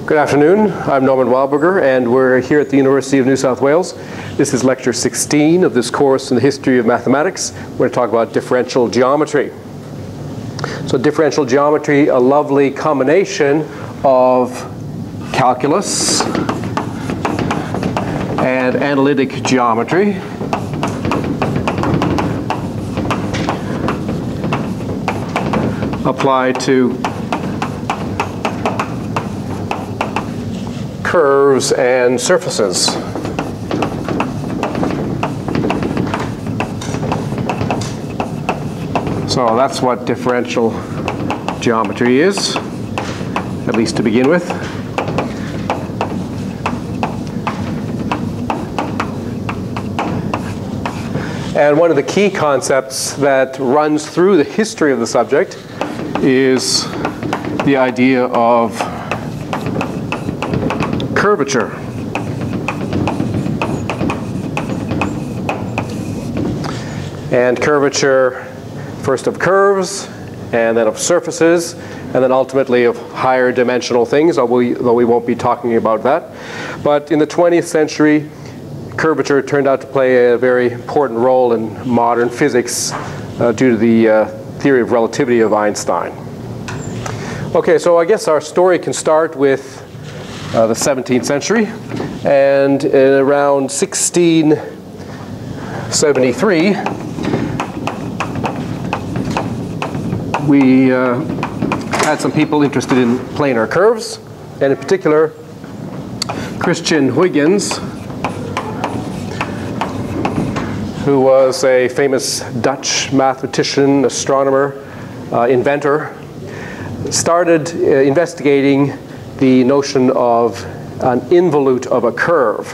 Good afternoon. I'm Norman Wildberger, and we're here at the University of New South Wales. This is lecture 16 of this course in the history of mathematics. We're going to talk about differential geometry. So differential geometry, a lovely combination of calculus and analytic geometry. Applied to curves and surfaces. So that's what differential geometry is, at least to begin with. And one of the key concepts that runs through the history of the subject is the idea of curvature. And curvature, first of curves, and then of surfaces, and then ultimately of higher dimensional things, though we won't be talking about that. But in the 20th century, curvature turned out to play a very important role in modern physics due to the theory of relativity of Einstein. Okay, so I guess our story can start with the 17th century, and in around 1673 we had some people interested in planar curves, and in particular Christian Huygens, who was a famous Dutch mathematician, astronomer, inventor, started investigating the notion of an involute of a curve.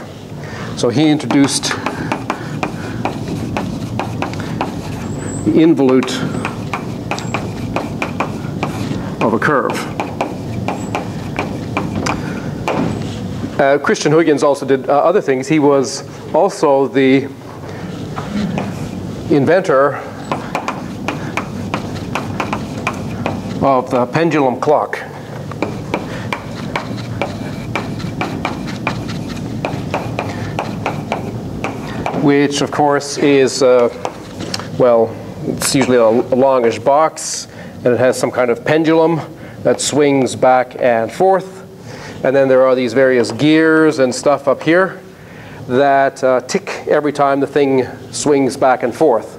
So he introduced the involute of a curve. Christian Huygens also did other things. He was also the inventor of the pendulum clock. Which, of course, is, well, it's usually a longish box, and it has some kind of pendulum that swings back and forth. And then there are these various gears and stuff up here that tick every time the thing swings back and forth.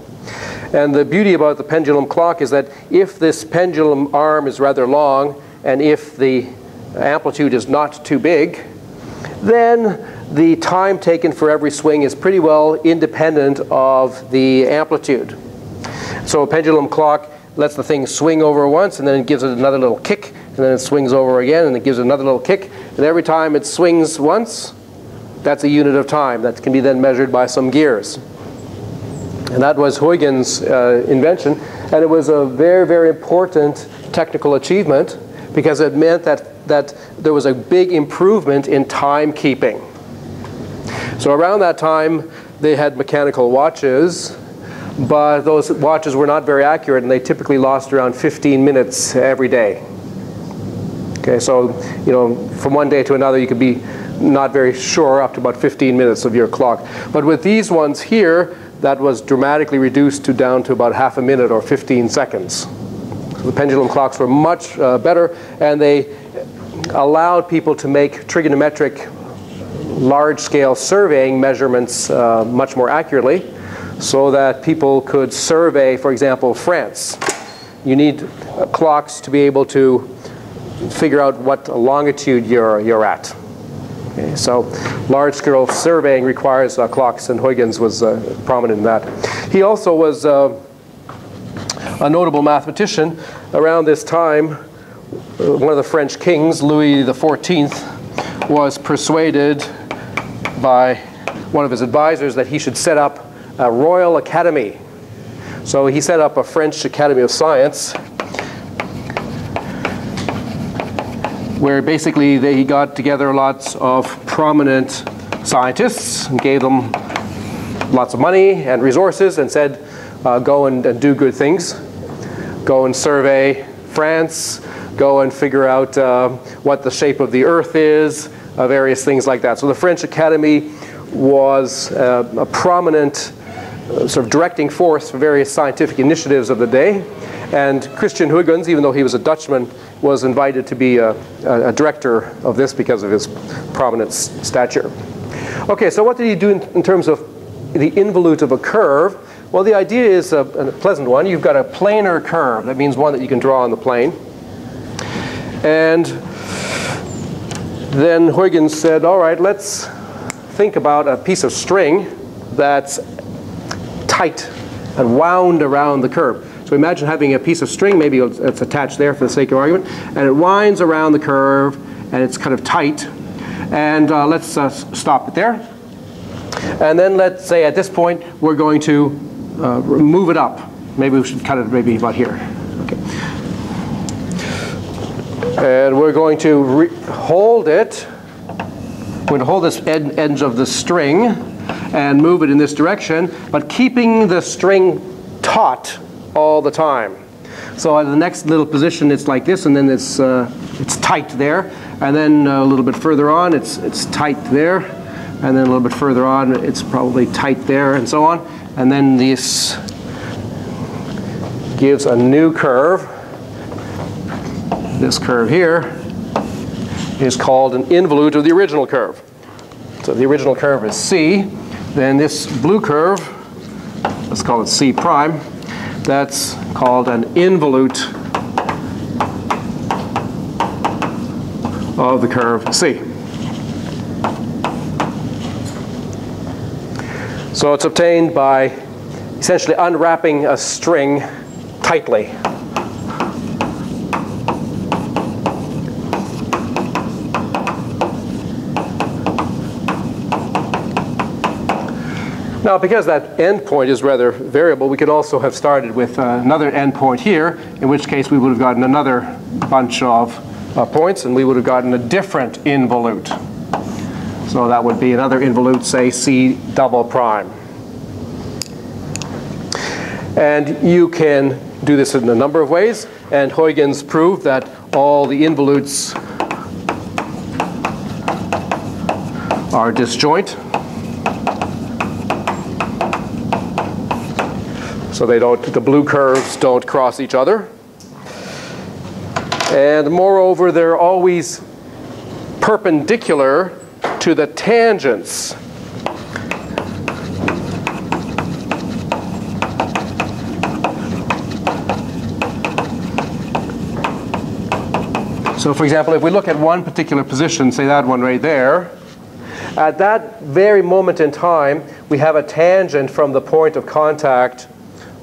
And the beauty about the pendulum clock is that if this pendulum arm is rather long, and if the amplitude is not too big, then the time taken for every swing is pretty well independent of the amplitude. So a pendulum clock lets the thing swing over once, and then it gives it another little kick, and then it swings over again, and it gives it another little kick. And every time it swings once, that's a unit of time that can be then measured by some gears. And that was Huygens' invention, and it was a very, very important technical achievement because it meant that there was a big improvement in timekeeping. So around that time, they had mechanical watches, but those watches were not very accurate, and they typically lost around 15 minutes every day. Okay, so from one day to another, you could be not very sure up to about 15 minutes of your clock. But with these ones here, that was dramatically reduced down to about half a minute or 15 seconds. So the pendulum clocks were much better, and they allowed people to make trigonometric large-scale surveying measurements much more accurately, so that people could survey, for example, France. You need clocks to be able to figure out what longitude you're at. Okay, so large-scale surveying requires clocks, and Huygens was prominent in that. He also was a notable mathematician. Around this time, one of the French kings, Louis XIV, was persuaded by one of his advisors that he should set up a royal academy. So he set up a French Academy of Science, where basically he got together lots of prominent scientists and gave them lots of money and resources and said, go and do good things. Go and survey France, go and figure out what the shape of the Earth is, various things like that. So the French Academy was a prominent sort of directing force for various scientific initiatives of the day. And Christian Huygens, even though he was a Dutchman, was invited to be a director of this because of his prominent stature. Okay, so what did he do in terms of the involute of a curve? Well, the idea is a pleasant one. You've got a planar curve. That means one that you can draw on the plane. And then Huygens said, all right, let's think about a piece of string that's tight and wound around the curve. So imagine having a piece of string, maybe it's attached there for the sake of argument, and it winds around the curve, and it's kind of tight. And let's stop it there. And then let's say at this point we're going to move it up. Maybe we should cut it maybe about here. Okay. And we're going to hold it. We're going to hold this edge of the string and move it in this direction, but keeping the string taut all the time. So at the next little position it's like this, and then it's tight there, and then a little bit further on it's tight there, and then a little bit further on it's probably tight there, and so on. And then this gives a new curve. This curve here is called an involute of the original curve. So the original curve is C. Then this blue curve, let's call it C prime, that's called an involute of the curve C. So it's obtained by essentially unwrapping a string tightly. Now, because that endpoint is rather variable, we could also have started with another endpoint here, in which case we would have gotten another bunch of points, and we would have gotten a different involute. So that would be another involute, say C double prime. And you can do this in a number of ways, and Huygens proved that all the involutes are disjoint. So the blue curves don't cross each other. And moreover, they're always perpendicular to the tangents. So for example, if we look at one particular position, say that one right there, at that very moment in time, we have a tangent from the point of contact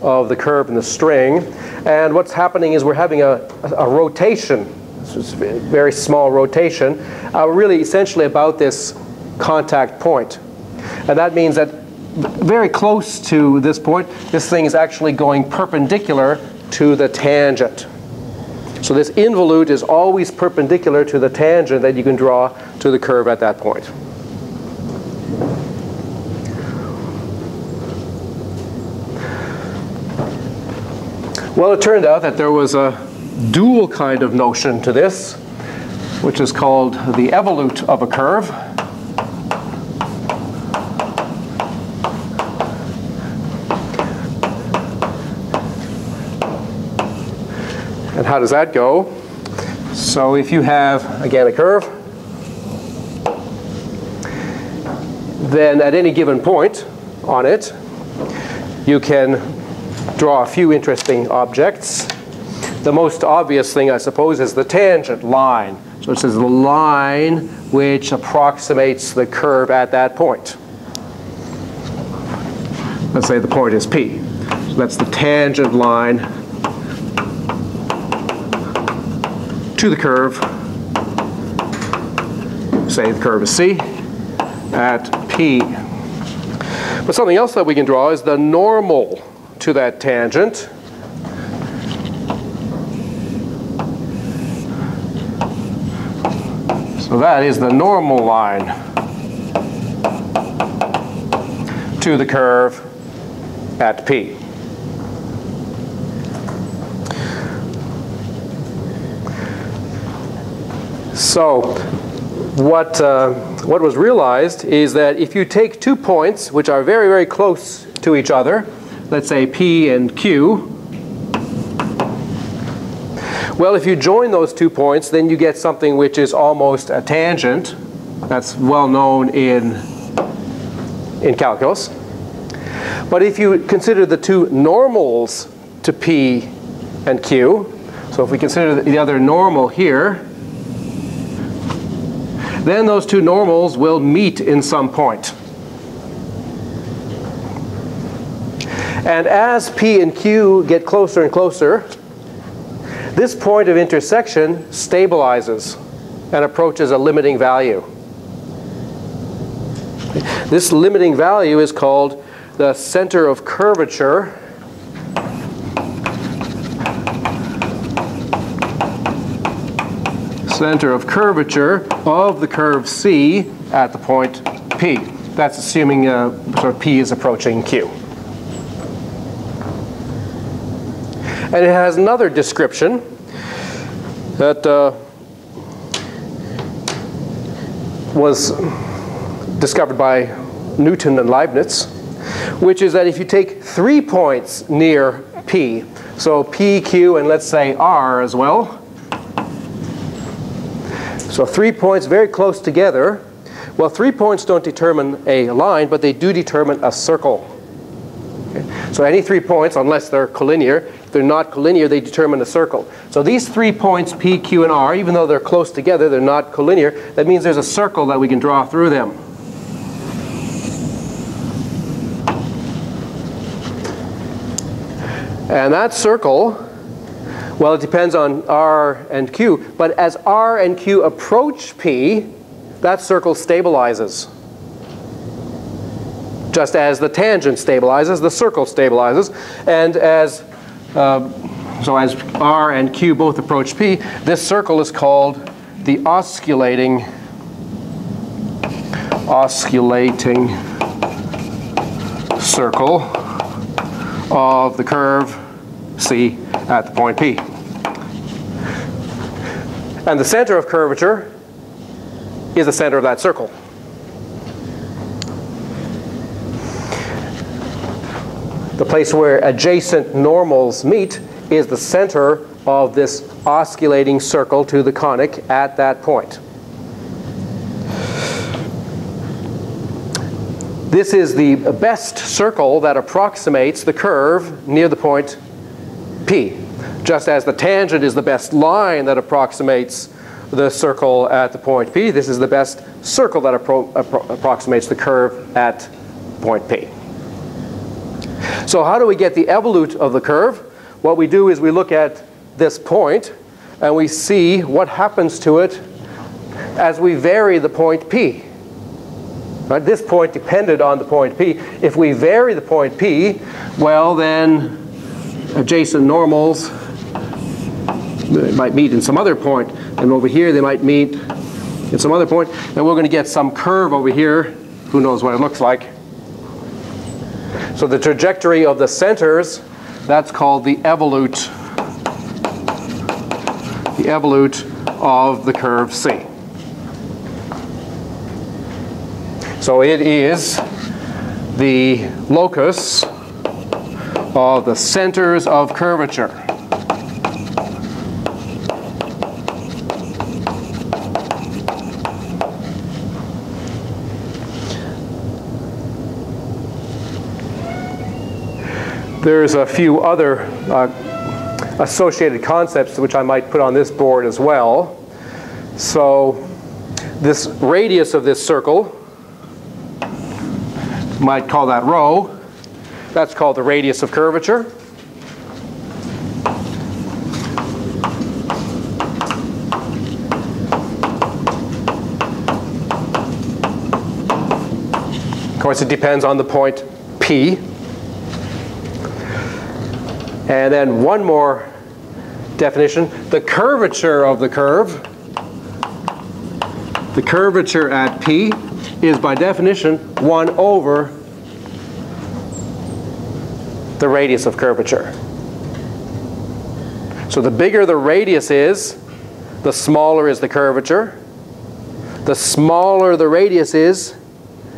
of the curve in the string, and what's happening is we're having a rotation, it's a very small rotation, really essentially about this contact point. And that means that very close to this point, this thing is actually going perpendicular to the tangent. So this involute is always perpendicular to the tangent that you can draw to the curve at that point. Well, it turned out that there was a dual kind of notion to this, which is called the evolute of a curve. And how does that go? So if you have, again, a curve, then at any given point on it, you can draw a few interesting objects. The most obvious thing, I suppose, is the tangent line. So it says the line which approximates the curve at that point. Let's say the point is P. So that's the tangent line to the curve. Say the curve is C at P. But something else that we can draw is the normal to that tangent. So that is the normal line to the curve at P. So what was realized is that if you take 2 points which are very, very close to each other, let's say P and Q, well, if you join those 2 points, then you get something which is almost a tangent. That's well known in calculus. But if you consider the 2 normals to P and Q, so if we consider the other normal here, then those 2 normals will meet in some point. And as P and Q get closer and closer, this point of intersection stabilizes and approaches a limiting value. This limiting value is called the center of curvature of the curve C at the point P. That's assuming sort of P is approaching Q. And it has another description that was discovered by Newton and Leibniz, which is that if you take 3 points near P, so P, Q, and let's say R as well, so 3 points very close together, well, 3 points don't determine a line, but they do determine a circle. Okay? So any 3 points, unless they're collinear, if they're not collinear, they determine a circle. So these 3 points, P, Q, and R, even though they're close together, they're not collinear. That means there's a circle that we can draw through them. And that circle, well, it depends on R and Q, but as R and Q approach P, that circle stabilizes. Just as the tangent stabilizes, the circle stabilizes. And as so as R and Q both approach P, this circle is called the osculating circle of the curve C at the point P. And the center of curvature is the center of that circle. The place where adjacent normals meet is the center of this osculating circle to the conic at that point. This is the best circle that approximates the curve near the point P, just as the tangent is the best line that approximates the circle at the point P. This is the best circle that approximates the curve at point P. So how do we get the evolute of the curve? What we do is we look at this point and we see what happens to it as we vary the point P. Right? This point depended on the point P. If we vary the point P, well then adjacent normals, they might meet in some other point, and over here they might meet in some other point, and we're going to get some curve over here. Who knows what it looks like? So the trajectory of the centers, that's called the evolute of the curve C. So it is the locus of the centers of curvature. There's a few other associated concepts which I might put on this board as well. So this radius of this circle, might call that rho. That's called the radius of curvature. Of course, it depends on the point P. And then one more definition, the curvature of the curve. The curvature at P is by definition 1 over the radius of curvature. So the bigger the radius is, the smaller is the curvature. The smaller the radius is,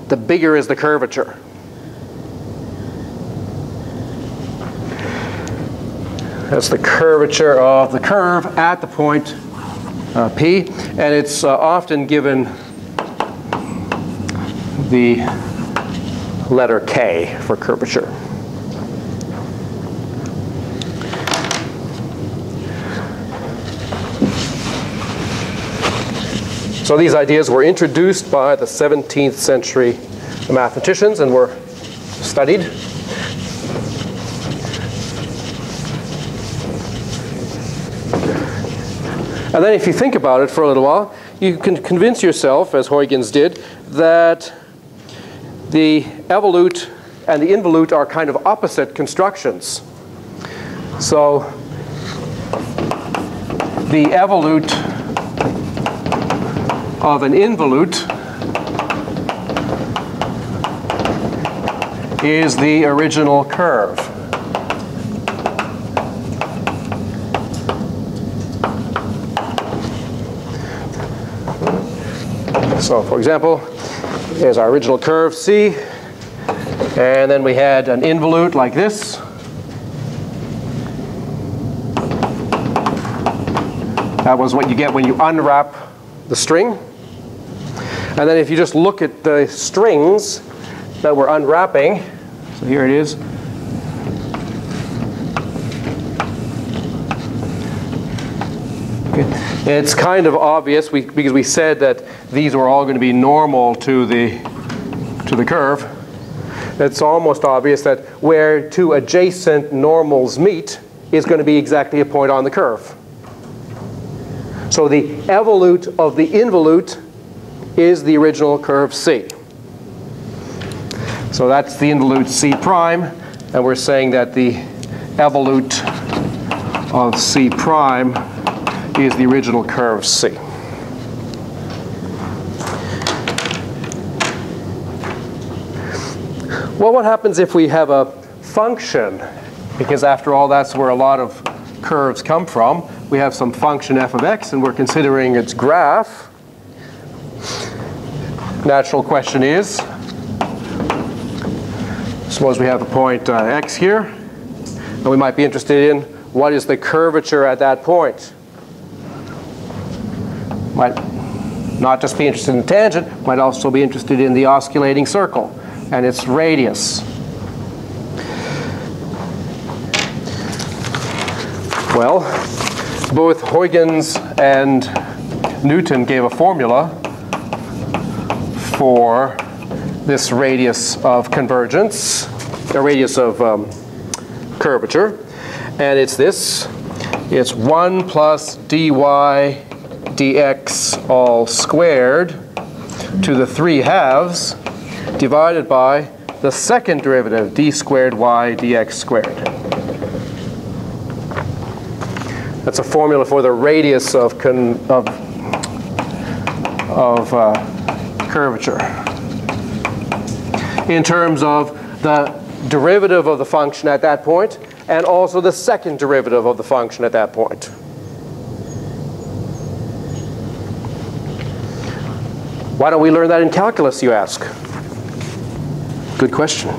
the bigger is the curvature. That's the curvature of the curve at the point P, and it's often given the letter K for curvature. So these ideas were introduced by the 17th century mathematicians and were studied. And then if you think about it for a little while, you can convince yourself, as Huygens did, that the evolute and the involute are kind of opposite constructions. So the evolute of an involute is the original curve. So for example, here's our original curve C, and then we had an involute like this. That was what you get when you unwrap the string. And then if you just look at the strings that we're unwrapping, so here it is. Okay. It's kind of obvious because we said that these were all going to be normal to the curve. It's almost obvious that where two adjacent normals meet is going to be exactly a point on the curve. So the evolute of the involute is the original curve C. So that's the involute C prime, and we're saying that the evolute of C prime is the original curve C. Well, what happens if we have a function? Because after all, that's where a lot of curves come from. We have some function f of x, and we're considering its graph. Natural question is, suppose we have a point x here, and we might be interested in what is the curvature at that point. Might not just be interested in tangent, might also be interested in the osculating circle and its radius. Well, both Huygens and Newton gave a formula for this radius of convergence, the radius of curvature, and it's this. It's 1 plus dy dx all squared to the 3/2 divided by the second derivative, d squared y dx squared. That's a formula for the radius of curvature in terms of the derivative of the function at that point and also the second derivative of the function at that point. Why don't we learn that in calculus, you ask? Good question.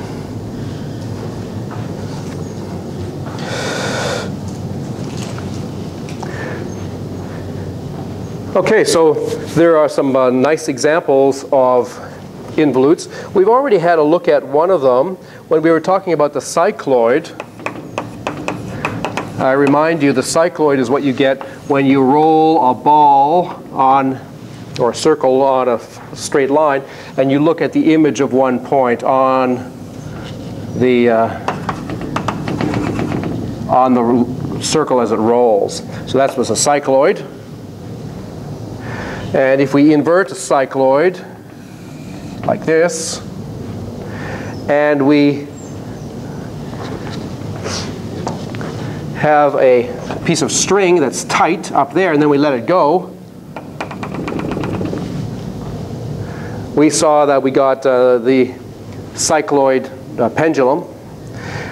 Okay, so there are some nice examples of involutes. We've already had a look at one of them when we were talking about the cycloid. I remind you, the cycloid is what you get when you roll a ball on, or a circle on a straight line, and you look at the image of one point on the circle as it rolls. So that was a cycloid. And if we invert a cycloid like this, and we have a piece of string that's tight up there, and then we let it go, we saw that we got the cycloid pendulum.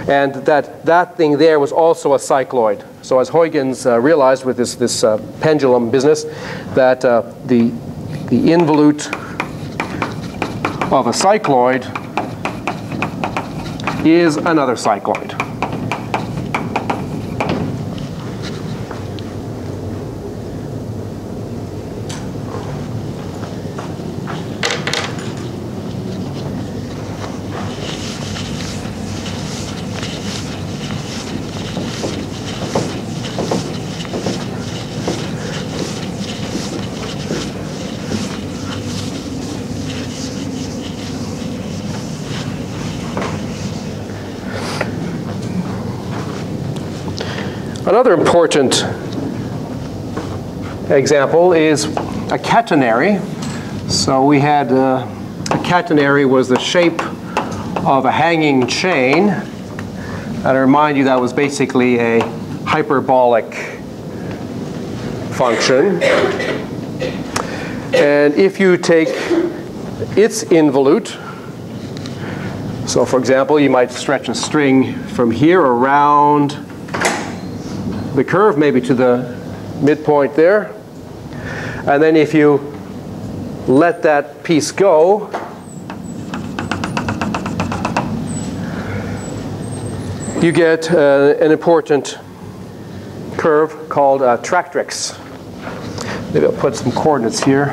And that thing there was also a cycloid. So as Huygens realized with this pendulum business, that the involute of a cycloid is another cycloid. Another important example is a catenary. So we had a catenary was the shape of a hanging chain. And I remind you that was basically a hyperbolic function. And if you take its involute, so for example, you might stretch a string from here around the curve, maybe to the midpoint there. And then if you let that piece go, you get an important curve called tractrix. Maybe I'll put some coordinates here.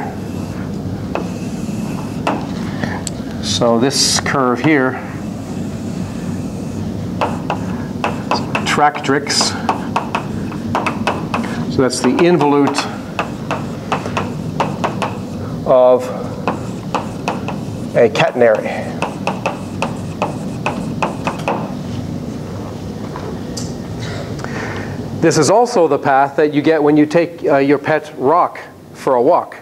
So this curve here, tractrix. So that's the involute of a catenary. This is also the path that you get when you take your pet rock for a walk.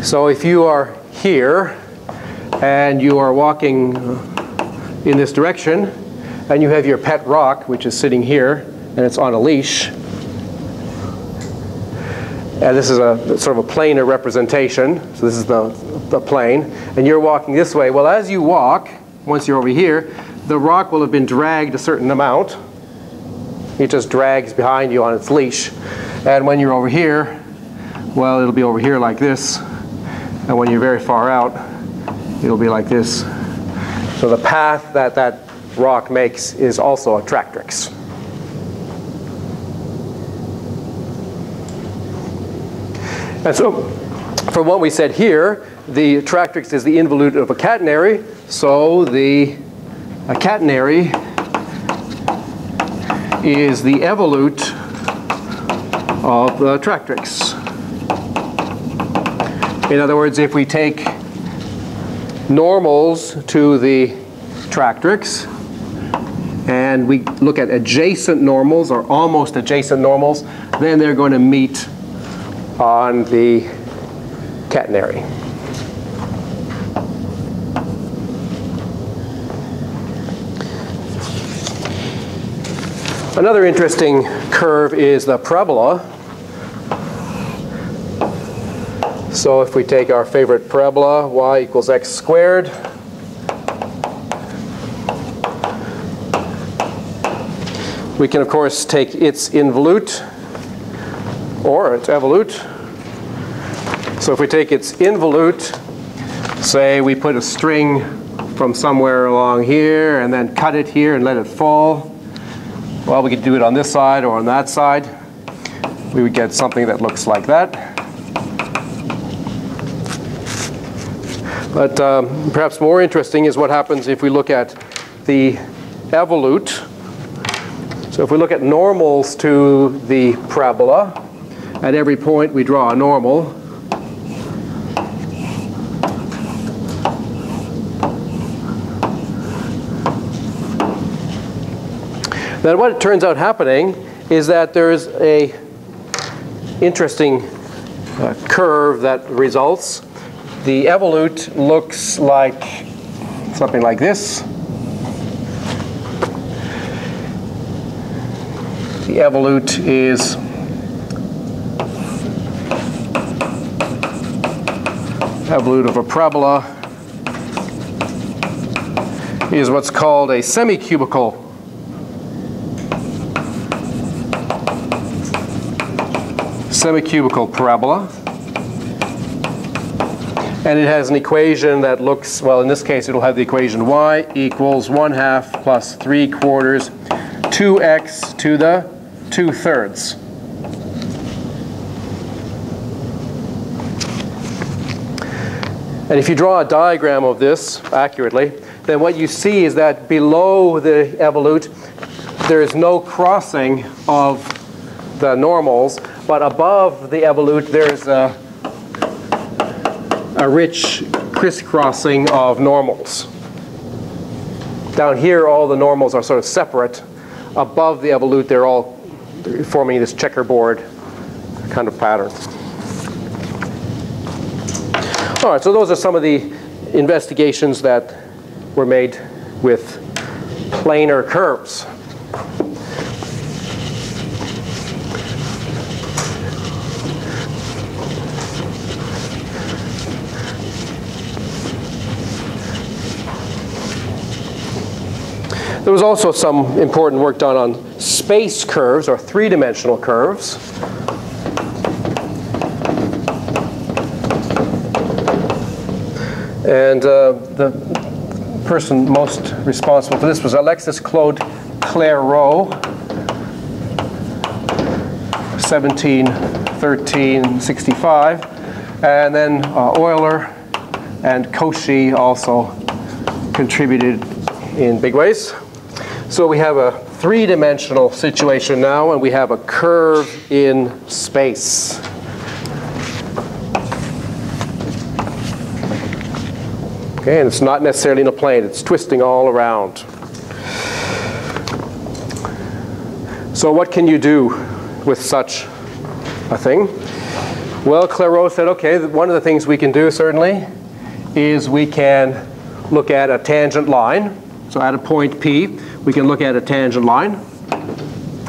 So if you are here and you are walking in this direction and you have your pet rock, which is sitting here, and it's on a leash. And this is a sort of a planar representation. So this is the plane. And you're walking this way. Well, as you walk, once you're over here, the rock will have been dragged a certain amount. It just drags behind you on its leash. And when you're over here, well, it'll be over here like this. And when you're very far out, it'll be like this. So the path that that rock makes is also a tractrix. And so, from what we said here, the tractrix is the involute of a catenary. So a catenary is the evolute of the tractrix. In other words, if we take normals to the tractrix and we look at adjacent normals or almost adjacent normals, then they're going to meet on the catenary. Another interesting curve is the parabola. So if we take our favorite parabola, y equals x squared, we can of course take its involute or its evolute. So if we take its involute, say we put a string from somewhere along here and then cut it here and let it fall. Well, we could do it on this side or on that side. We would get something that looks like that. But perhaps more interesting is what happens if we look at the evolute. So if we look at normals to the parabola, at every point we draw a normal. Then what it turns out happening is that there is a interesting curve that results. The evolute looks like something like this. The evolute is evolute of a parabola is what's called a semi-cubical parabola. And it has an equation that looks, well, in this case, it'll have the equation y equals 1/2 plus 3/4 2x to the 2/3. And if you draw a diagram of this accurately, then what you see is that below the evolute, there is no crossing of the normals, but above the evolute, there's a rich crisscrossing of normals. Down here, all the normals are sort of separate. Above the evolute, they're all forming this checkerboard kind of pattern. All right, so those are some of the investigations that were made with planar curves. There was also some important work done on space curves, or three-dimensional curves. And the person most responsible for this was Alexis Claude Clairaut, 1713-65. And then Euler and Cauchy also contributed in big ways. So we have a three-dimensional situation now, and we have a curve in space. Okay, and it's not necessarily in a plane, it's twisting all around. So what can you do with such a thing? Well, Clairaut said, okay, one of the things we can do certainly is we can look at a tangent line. So at a point P, we can look at a tangent line,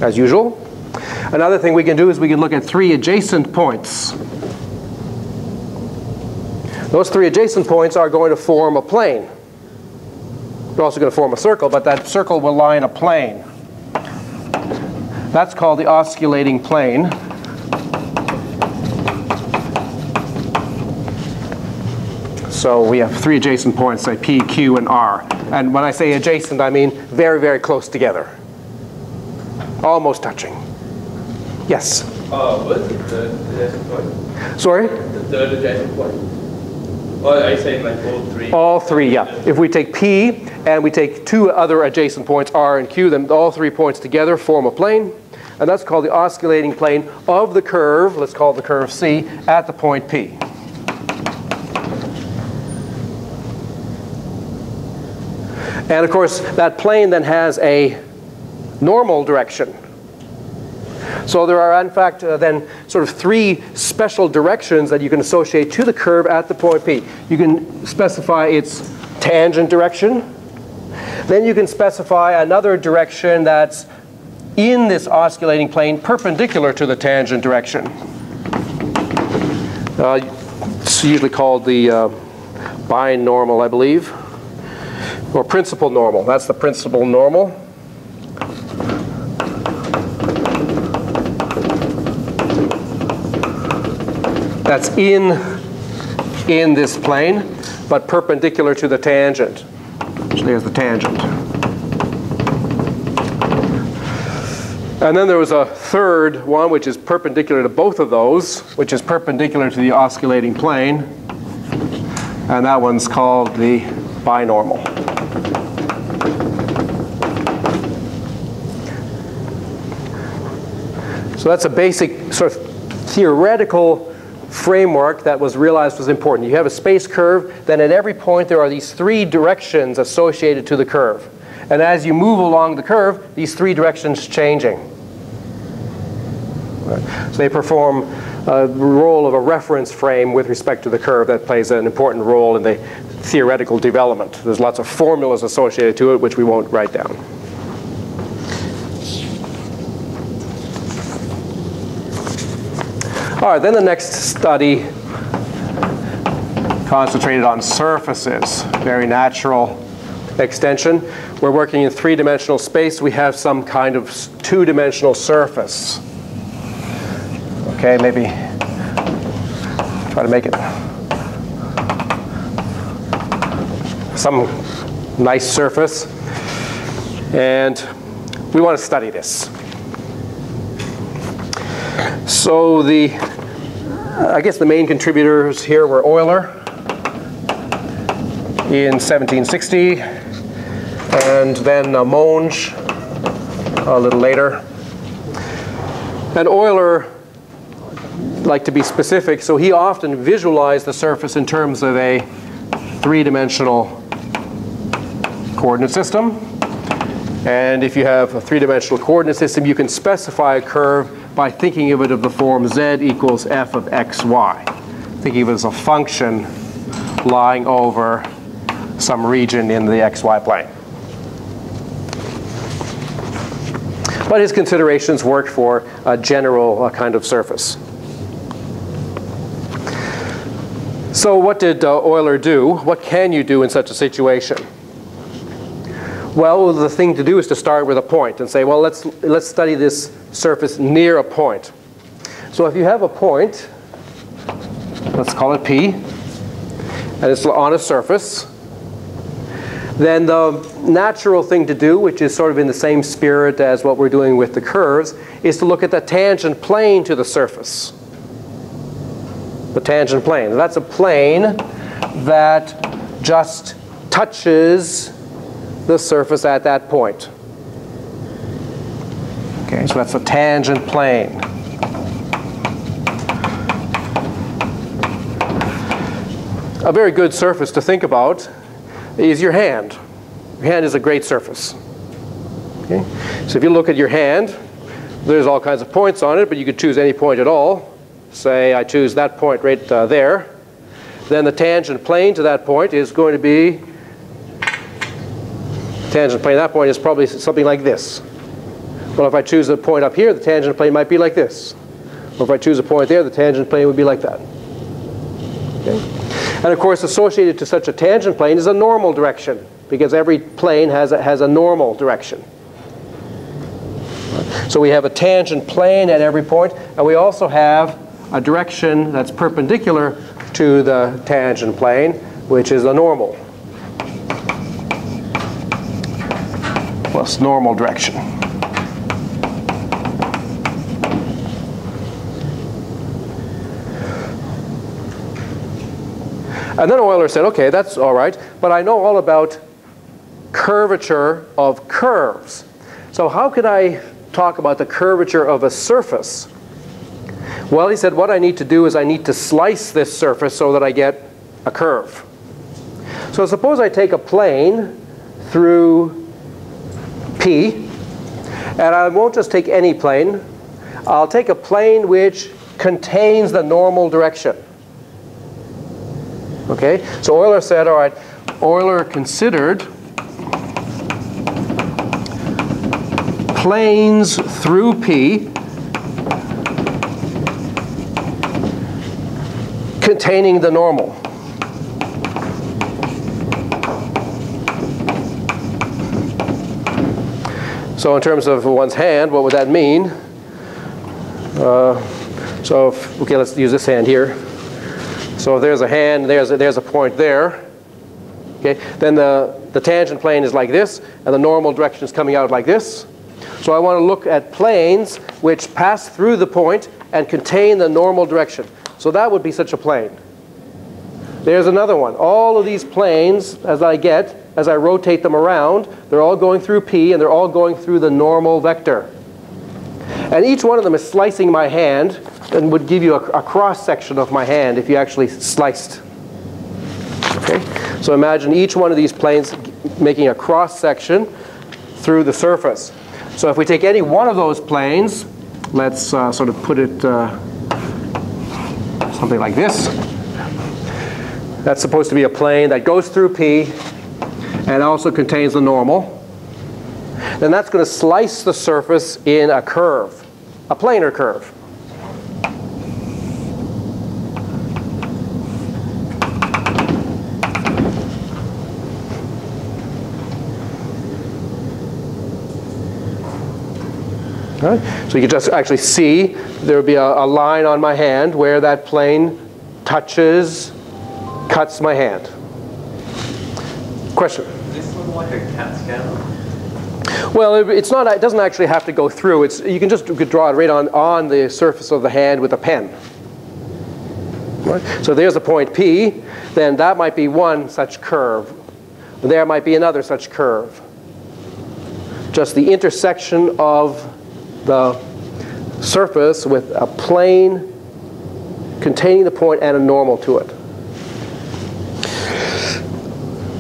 as usual. Another thing we can do is we can look at three adjacent points. Those three adjacent points are going to form a plane. They're also going to form a circle, but that circle will lie in a plane. That's called the osculating plane. So we have three adjacent points, say P, Q, and R. And when I say adjacent, I mean very, very close together. Almost touching. Yes? What is the third adjacent point? Sorry? The third adjacent point. Or are you saying like all three? All three, yeah. If we take P and we take two other adjacent points, R and Q, then all 3 points together form a plane. And that's called the osculating plane of the curve, let's call it the curve C, at the point P. And of course, that plane then has a normal direction. So there are, in fact, then sort of 3 special directions that you can associate to the curve at the point P. You can specify its tangent direction. Then you can specify another direction that's in this osculating plane perpendicular to the tangent direction. It's usually called the binormal, I believe. Or principal normal. That's the principal normal. That's in this plane, but perpendicular to the tangent. So there's the tangent. And then there was a third one, which is perpendicular to both of those, which is perpendicular to the osculating plane. And that one's called the binormal. So that's a basic sort of theoretical framework that was realized was important. You have a space curve, then at every point there are these 3 directions associated to the curve. And as you move along the curve, these 3 directions changing. So they perform a role of a reference frame with respect to the curve that plays an important role in the theoretical development. There's lots of formulas associated to it, which we won't write down. All right, then the next study concentrated on surfaces, very natural extension. We're working in three-dimensional space. We have some kind of two-dimensional surface. Okay, maybe try to make it some nice surface. And we want to study this. So I guess the main contributors here were Euler in 1760, and then Monge a little later. And Euler liked to be specific, so he often visualized the surface in terms of a three-dimensional coordinate system. And if you have a three-dimensional coordinate system, you can specify a curve by thinking of it of the form z equals f of xy. Thinking of it as a function lying over some region in the xy plane. But his considerations worked for a general kind of surface. So what did Euler do? What can you do in such a situation? Well, the thing to do is to start with a point and say, well, let's study this surface near a point. So if you have a point, let's call it P, and it's on a surface, then the natural thing to do, which is sort of in the same spirit as what we're doing with the curves, is to look at the tangent plane to the surface. The tangent plane. That's a plane that just touches the surface at that point. Okay, so that's a tangent plane. A very good surface to think about is your hand. Your hand is a great surface. Okay? So if you look at your hand, there's all kinds of points on it, but you could choose any point at all. Say I choose that point right there. Then the tangent plane to that point is going to be, tangent plane at that point is probably something like this. Well, if I choose a point up here, the tangent plane might be like this. Or if I choose a point there, the tangent plane would be like that. Okay? And of course, associated to such a tangent plane is a normal direction, because every plane has a normal direction. So we have a tangent plane at every point, and we also have a direction that's perpendicular to the tangent plane, which is a normal. Plus normal direction. And then Euler said, okay, that's all right, but I know all about curvature of curves. So how could I talk about the curvature of a surface? Well, he said, what I need to do is I need to slice this surface so that I get a curve. So suppose I take a plane through P, and I won't just take any plane. I'll take a plane which contains the normal direction. Okay, so Euler said, all right, Euler considered planes through P containing the normal. So in terms of one's hand, what would that mean? Okay, let's use this hand here. So if there's a hand, there's a point there. Okay, then the tangent plane is like this, and the normal direction is coming out like this. So I want to look at planes which pass through the point and contain the normal direction. So that would be such a plane. There's another one. All of these planes, as I rotate them around, they're all going through P, and they're all going through the normal vector. And each one of them is slicing my hand, and would give you a cross-section of my hand if you actually sliced. Okay? So imagine each one of these planes making a cross-section through the surface. So if we take any one of those planes, let's sort of put it something like this. That's supposed to be a plane that goes through P and also contains the normal. Then that's going to slice the surface in a curve, a planar curve. Right? So you can just actually see there would be a line on my hand where that plane touches, cuts my hand. Question? Does this look like a CAT scanner? Well, it's not. It doesn't actually have to go through. You can just draw it right on the surface of the hand with a pen. Right? So there's a point P. Then that might be one such curve. There might be another such curve. Just the intersection of the surface with a plane containing the point and a normal to it.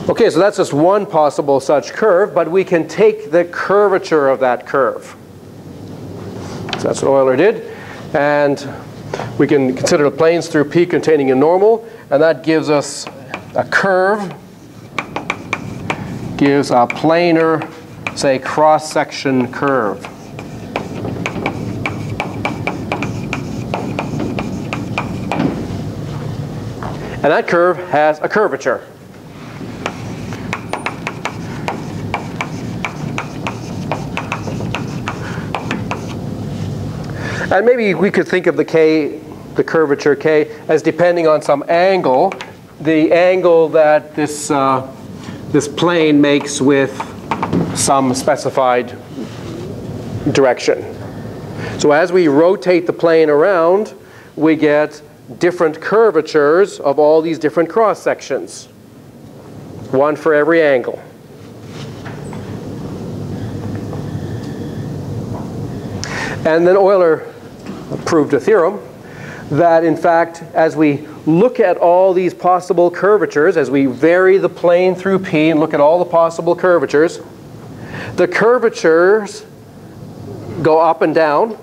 Okay, so that's just one possible such curve, but we can take the curvature of that curve. So that's what Euler did. And we can consider the planes through P containing a normal, and that gives us a curve, gives a planar, say, cross-section curve. And that curve has a curvature. And maybe we could think of the K, the curvature K, as depending on some angle, the angle that this plane makes with some specified direction. So as we rotate the plane around, we get different curvatures of all these different cross sections, one for every angle. And then Euler proved a theorem that, in fact, as we look at all these possible curvatures, as we vary the plane through P and look at all the possible curvatures, the curvatures go up and down,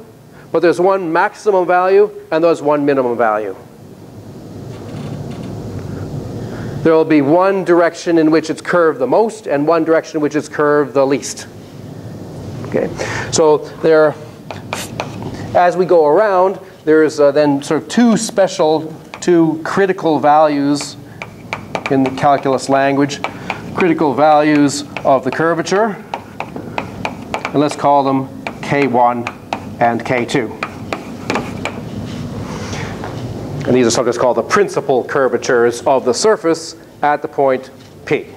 but there's one maximum value and there's one minimum value. There will be one direction in which it's curved the most and one direction in which it's curved the least. Okay, so there, as we go around, there's then sort of two critical values in the calculus language, critical values of the curvature, and let's call them K1 and K2. And these are sometimes called the principal curvatures of the surface at the point P.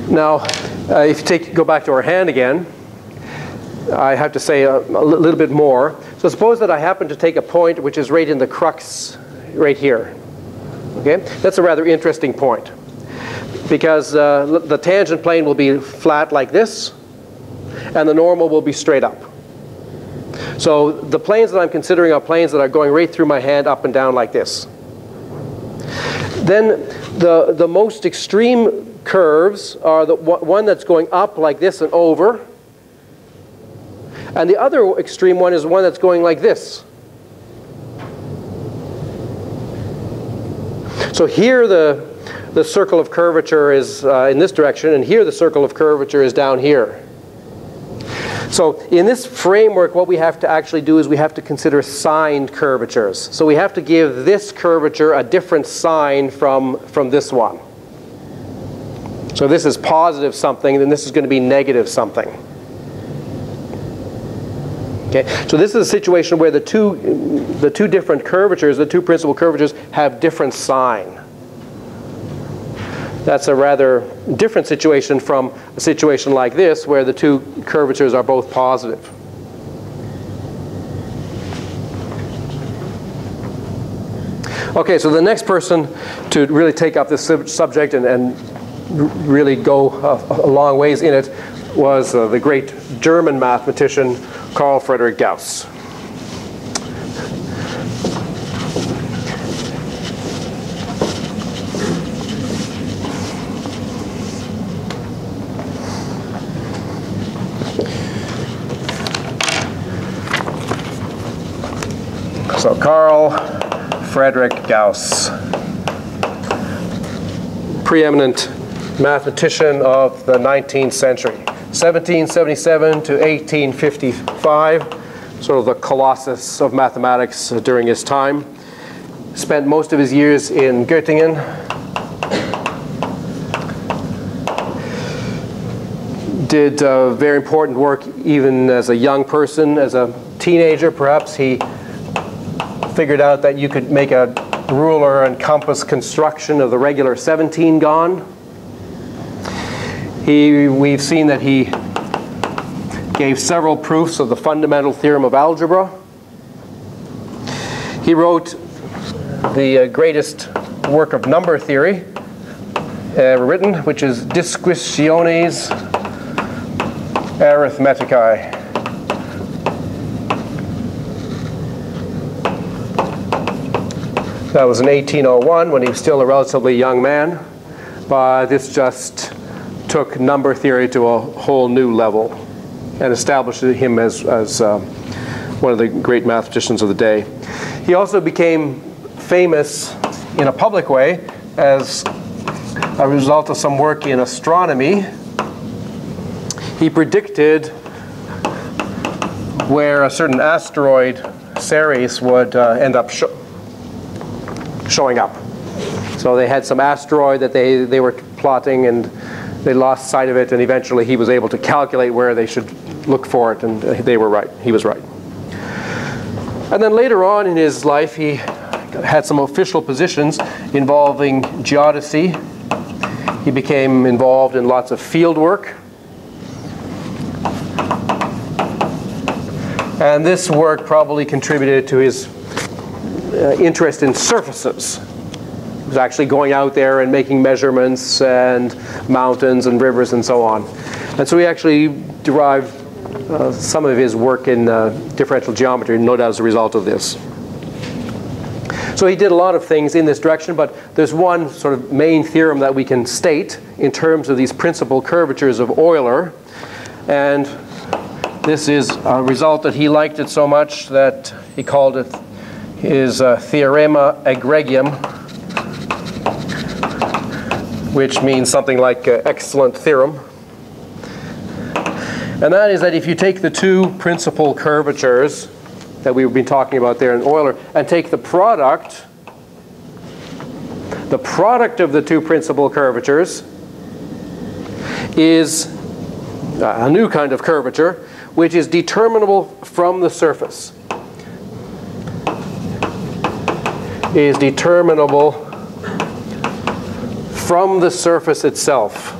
Now, if you go back to our hand again, I have to say a little bit more. So suppose that I happen to take a point which is right in the crux right here. Okay? That's a rather interesting point, because the tangent plane will be flat like this, and the normal will be straight up. So the planes that I'm considering are planes that are going right through my hand up and down like this. Then the most extreme curves are the one that's going up like this and over, and the other extreme one is one that's going like this. So here the circle of curvature is in this direction, and here the circle of curvature is down here. So in this framework, what we have to actually do is we have to consider signed curvatures. So we have to give this curvature a different sign from this one. So this is positive something, then this is going to be negative something. Okay, so this is a situation where the two different curvatures, the two principal curvatures, have different sign. That's a rather different situation from a situation like this, where the two curvatures are both positive. Okay, so the next person to really take up this subject and really go a long ways in it was the great German mathematician Carl Friedrich Gauss. So Carl Friedrich Gauss, preeminent mathematician of the 19th century, 1777 to 1855, sort of the colossus of mathematics during his time. Spent most of his years in Göttingen. Did very important work even as a young person, as a teenager perhaps. He figured out that you could make a ruler and compass construction of the regular 17-gon. We've seen that he gave several proofs of the fundamental theorem of algebra. He wrote the greatest work of number theory ever written, which is Disquisitiones Arithmeticae. That was in 1801 when he was still a relatively young man, but this just took number theory to a whole new level and established him as one of the great mathematicians of the day. He also became famous in a public way as a result of some work in astronomy. He predicted where a certain asteroid, Ceres, would end up showing up. So they had some asteroid that they were plotting, and they lost sight of it, and eventually he was able to calculate where they should look for it, and they were right. He was right. And then later on in his life, he had some official positions involving geodesy. He became involved in lots of field work. And this work probably contributed to his interest in surfaces. He was actually going out there and making measurements and mountains and rivers and so on. And so he actually derived some of his work in differential geometry, no doubt as a result of this. So he did a lot of things in this direction, but there's one sort of main theorem that we can state in terms of these principal curvatures of Euler. And this is a result that he liked it so much that he called it his Theorema Egregium, which means something like excellent theorem. And that is that if you take the two principal curvatures that we've been talking about there in Euler and take the product of the two principal curvatures is a new kind of curvature, which is determinable from the surface. Is determinable from the surface itself.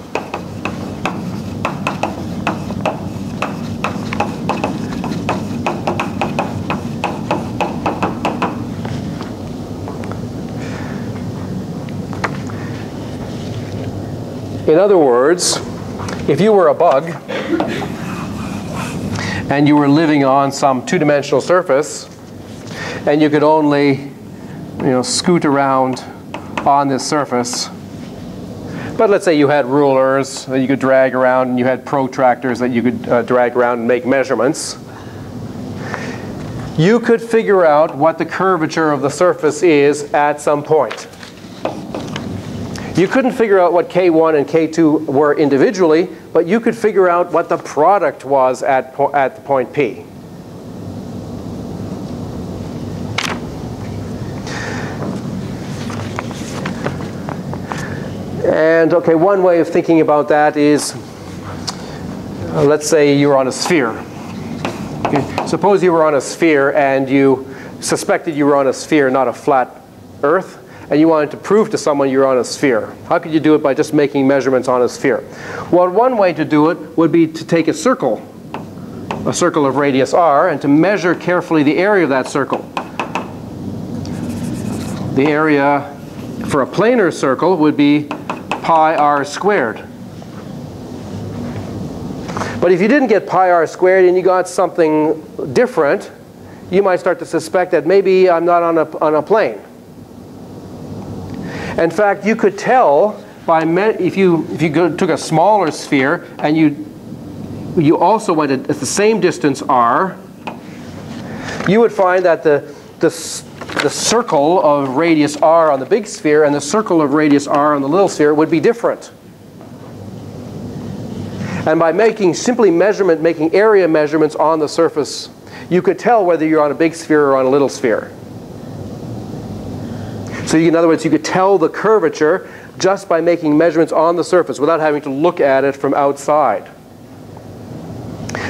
In other words, if you were a bug and you were living on some two-dimensional surface and you could only scoot around on this surface, but let's say you had rulers that you could drag around and you had protractors that you could drag around and make measurements, you could figure out what the curvature of the surface is at some point. You couldn't figure out what K1 and K2 were individually, but you could figure out what the product was at the point P. And okay, one way of thinking about that is, let's say you're on a sphere. Okay. Suppose you were on a sphere and you suspected you were on a sphere, not a flat Earth, and you wanted to prove to someone you're on a sphere. How could you do it? By just making measurements on a sphere. Well, one way to do it would be to take a circle of radius r, and to measure carefully the area of that circle. The area for a planar circle would be pi r squared. But if you didn't get pi r squared and you got something different, you might start to suspect that maybe I'm not on a plane. In fact, you could tell by if you took a smaller sphere and you also went at the same distance r, you would find that the circle of radius r on the big sphere and the circle of radius r on the little sphere would be different. And by making area measurements on the surface, you could tell whether you're on a big sphere or on a little sphere. So in other words, you could tell the curvature just by making measurements on the surface without having to look at it from outside.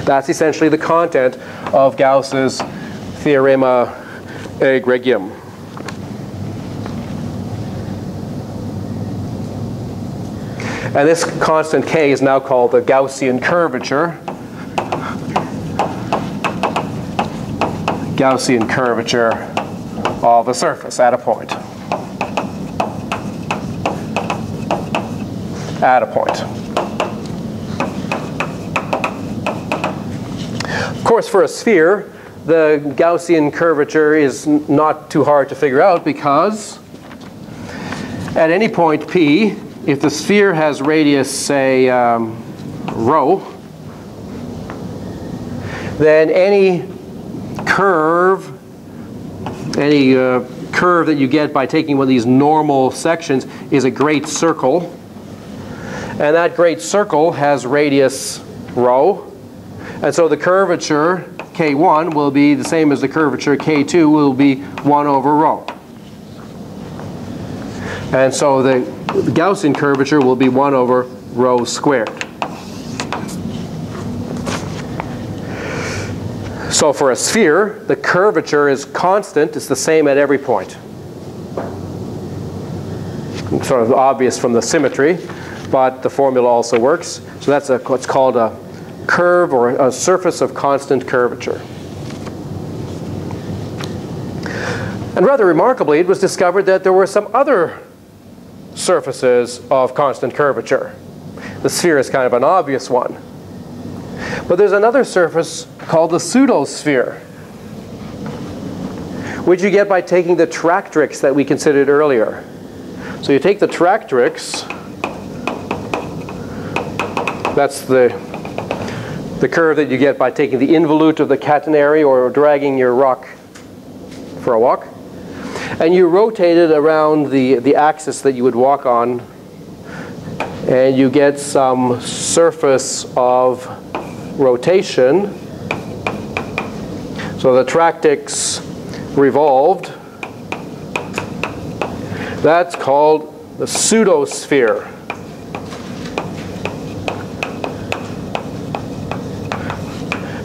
That's essentially the content of Gauss's Theorema egregium. And this constant k is now called the Gaussian curvature. Gaussian curvature of a surface at a point. At a point. Of course, for a sphere, the Gaussian curvature is not too hard to figure out, because at any point P, if the sphere has radius, say, rho, then any curve that you get by taking one of these normal sections is a great circle. And that great circle has radius rho. And so the curvature K1 will be the same as the curvature K2 will be 1 over rho. And so the Gaussian curvature will be 1 over rho squared. So for a sphere, the curvature is constant. It's the same at every point. It's sort of obvious from the symmetry, but the formula also works. So that's what's called a curve or a surface of constant curvature. And rather remarkably, it was discovered that there were some other surfaces of constant curvature. The sphere is kind of an obvious one. But there's another surface called the pseudosphere, which you get by taking the tractrix that we considered earlier. So you take the tractrix, that's the curve that you get by taking the involute of the catenary or dragging your rock for a walk, and you rotate it around the axis that you would walk on, and you get some surface of rotation. So the tractrix revolved. That's called the pseudosphere.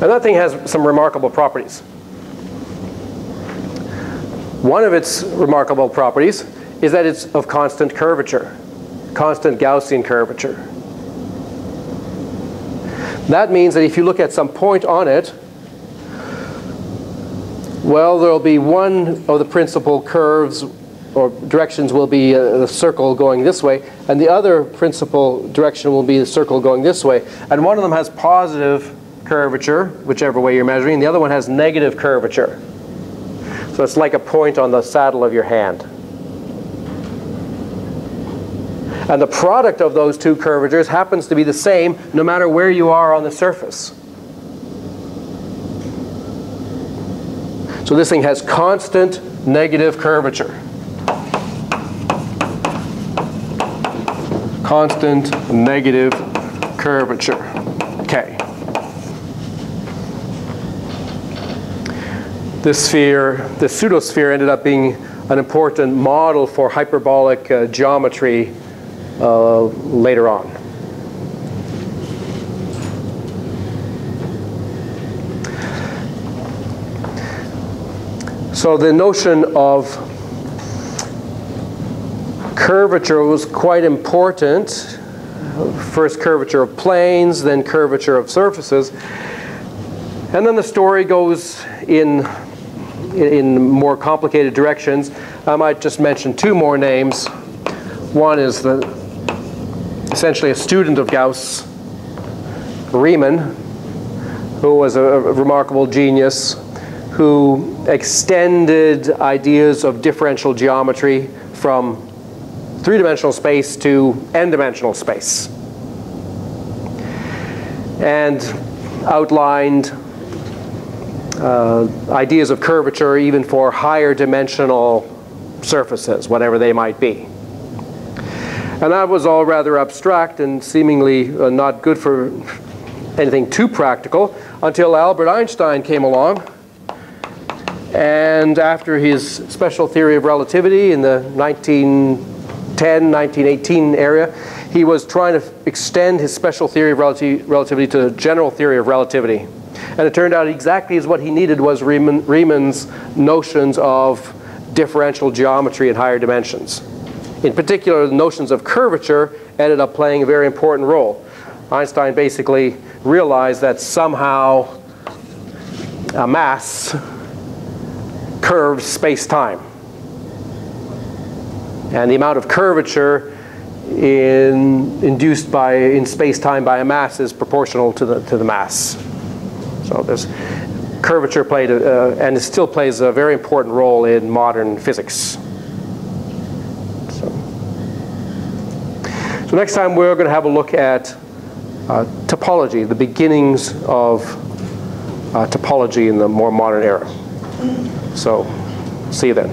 And that thing has some remarkable properties. One of its remarkable properties is that it's of constant curvature, constant Gaussian curvature. That means that if you look at some point on it, well, there will be one of the principal curves or directions will be the circle going this way, and the other principal direction will be the circle going this way. And one of them has positive curvature, whichever way you're measuring, and the other one has negative curvature. So it's like a point on the saddle of your hand. And the product of those two curvatures happens to be the same no matter where you are on the surface. So this thing has constant negative curvature. Constant negative curvature. Okay. This sphere, the pseudosphere, ended up being an important model for hyperbolic geometry later on. So the notion of curvature was quite important. First curvature of planes, then curvature of surfaces. And then the story goes in more complicated directions. I might just mention two more names. One is essentially a student of Gauss, Riemann, who was a remarkable genius, who extended ideas of differential geometry from three-dimensional space to n-dimensional space, and outlined ideas of curvature even for higher dimensional surfaces, whatever they might be. And that was all rather abstract and seemingly not good for anything too practical until Albert Einstein came along And after his special theory of relativity in the 1910, 1918 area, he was trying to extend his special theory of relativity to the general theory of relativity. And it turned out exactly as what he needed was Riemann's notions of differential geometry in higher dimensions. In particular, the notions of curvature ended up playing a very important role. Einstein basically realized that somehow a mass curves space-time. And the amount of curvature induced in space-time by a mass is proportional to the mass. So this curvature played, and it still plays a very important role in modern physics. So next time we're going to have a look at topology, the beginnings of topology in the more modern era. So see you then.